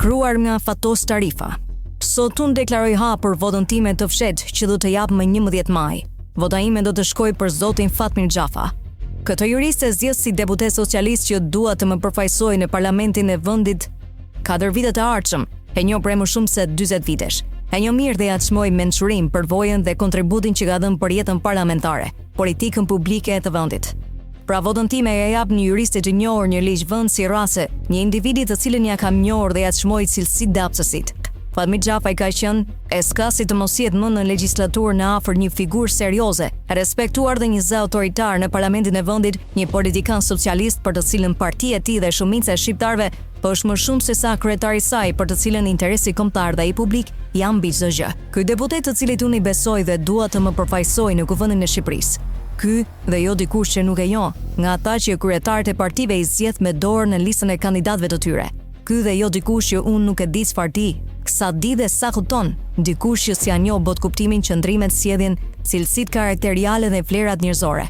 Shkruar nga Fatos Tarifa. Sot unë deklaroj hapur votën time të fshet që do të jap më 11 maj. Vota ime do të shkojë për zotin Fatmir Xhafa. Këtë juriste zgjedh si deputet socialist që dua të më përfaqësojë në parlamentin e vendit 4 vite të ardhshëm, e njoh prej më shumë se 40 vitesh. E njoh mirë dhe ja çmoj mençurim për vojën dhe kontributin që ka dhënë për jetën parlamentare, politikën publike të vendit. Pra votën time ja jap një juriste të njohur një ligj vend si rase, një individi të cilën ja kam njohur dhe ja çmoj cilësitë dhe hapësitë. Fatmir Xhafa ka qenë e s'ka si të mos jetë më në legjislaturë në afër një figurë serioze, e respektuar dhe një zë autoritar në parlamentin e vendit, një politikan socialist për të cilën partia e tij dhe shumica e shqiptarëve po është më shumë se sa kryetari i saj për të cilën interesi kombëtar dhe i publik janë mbi çdo gjë. Ky deputet të cilit unë i besoj dhe dua të më përfaqësojë në kuvendin e Shqipërisë. Ky dhe jo dikush që nuk e njoh, nga ata që kryetarët e partive i zgjedh me dorë në listën e kandidatëve të tyre. Ky dhe jo dikush që unë nuk e di çfarë di, sa di dhe sa kupton, dikush që s'ja njoh bot kuptimin, qëndrimet, sjelljen, cilësitë karakteriale dhe vlerat njerëzore.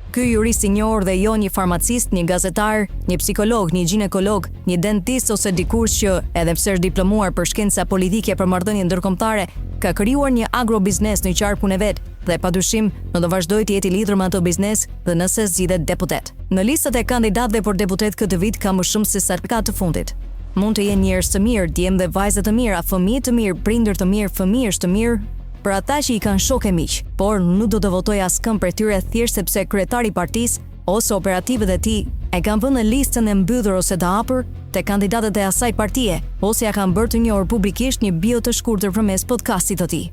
Ky jurist i njohur dhe jo një farmacist, një gazetar, një psikolog, një ginekolog, një dentist ose dikush që, edhe pse është diplomuar për shkenca politike për marrëdhënie ndërkombëtare, ka krijuar një agrobiznes në qarkun e vet dhe padyshim do të vazhdojë të jetë i lidhur me ato biznes dhe nëse zgjidhet deputet. Në listat e kandidatëve për deputet këtë vit ka më shumë se sa të fundit. Mund të jenë njerëz të mirë, djem dhe vajza të mira, fëmijë të mirë, prindër të mirë, fëmijësh të mirë, për ata që i kanë shokë miq, por nuk do të votoj askën për tyre thjesht sepse kryetari i partisë ose operativët e tij e kanë vënë në listën e mbyllur ose të hapur te kandidatët e asaj partie, ose ja kanë bërë të njohur publikisht një bio të shkurtër përmes podcastit të tij.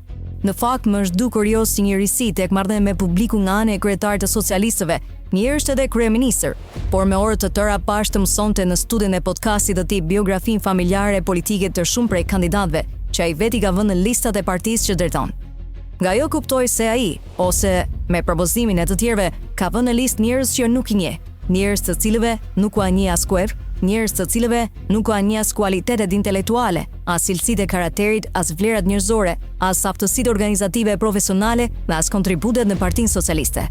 Në fakt më është dukur jo si një risi tek marrëdhënia me publiku nga ana e kryetarit të socialistëve, një është edhe kryeministër, por me orë të tëra pash të mësonte në studion e podcastit të tij biografinë familjare e politike të shumë prej kandidatëve, që ai veti ka vënë në listat e partisë që drejton. Nga jo kuptoj se ai, ose me propozimin e të tjerëve, ka vënë në listë njerëz që nuk i njeh, njerëz të cilëve nuk u njeh as kuer, njerëz të cilëve nuk u njeh as kualitetet intelektuale, as cilësitë e karakterit, as vlerat njerëzore, as aftësitë organizative e profesionale dhe as kontributet në Partinë Socialiste.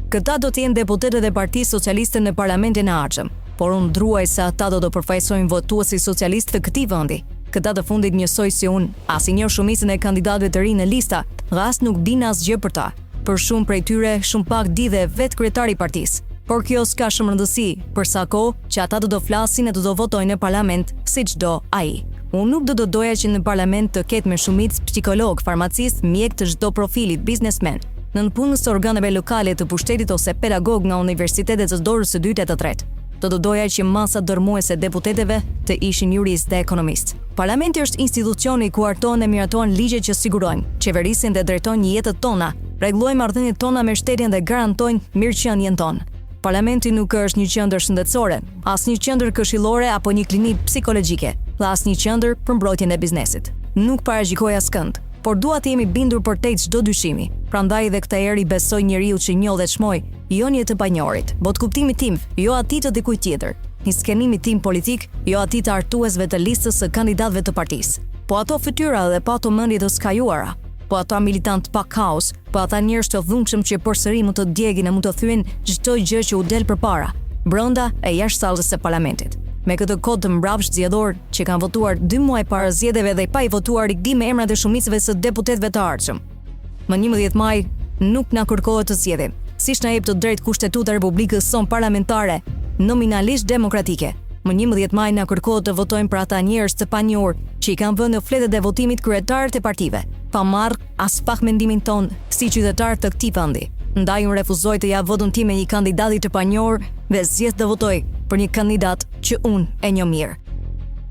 Këta do të jenë deputetët e Partisë Socialiste në parlamentin e ardhshëm, por unë druaj se ata do të përfaqësojnë votuesit socialistë të këtij vendi. Këta të fundit njësoj si unë, as i njoh shumicën e kandidatëve të rinj në lista, dhe as nuk din asgjë për ta. Për shumë prej tyre, shumë pak di dhe vetë kryetari i partisë. Por kjo s'ka shumë rëndësi, për sa kohë që ata do të flasin e do të votojnë në parlament si çdo ai. Unë nuk do të doja që në parlament të ketë me shumicë psikolog, farmacist, mjek të çdo profilit, biznesmen, nënpunës të organeve lokale të pushtetit ose pedagog nga universitetet të dorës së dytë e të tretë. Do të doja që masa dërmuese deputeteve të ishin juristë dhe ekonomistë. Parlamenti është institucioni ku hartohen dhe miratohen ligjet që sigurojnë, qeverisin dhe drejtojnë jetët tona, rregullojnë marrëdhëniet tona me shtetin dhe garantojnë mirëqenien tonë. Parlamenti nuk është një qendër shëndetësore, as një qendër këshillore apo një klinikë psikologjike, dhe as një qendër për mbrojtjen e biznesit. Nuk paragjikoj askënd, por dua të jemi bindur përtej çdo dyshimi. Prandaj edhe këtë herë i besoj njeriu që njoh dhe çmoj, jo një të panjohurit, bot kuptimi tim, jo atij të dikujt tjetër, një skenimi tim politik, jo atij të artuesve të listës së kandidatëve të partisë. Po ato fytyra dhe po ato mendje të skajuara, po ata militant pa kaos, po ata njerëz të dhunshëm që përsëri mund të djegin e mund të thyen çdo gjë që u del përpara, brenda e jashtë sallës së parlamentit. Me këtë kod të mbrapsht zgjedhor që kanë votuar 2 muaj para zgjedhjeve dhe pa i votuar i di me emrat e shumicëve së deputetëve të ardhshëm. Më 11 maj nuk na kërkohet të zgjedhim, siç na jep të drejtë kushtetuta e Republikës son parlamentare, nominalisht demokratike. Më 11 maj na kërkohet të votojmë për ata njerëz të panjohur që i kanë vënë në fletët e votimit kryetarët e partive, pa marrë as pak mendimin ton si qytetar të këtij vendi. Ndaj unë refuzoj të jap votën time një kandidati të panjohur dhe zgjedh të votoj për një kandidat që unë e njoh mirë.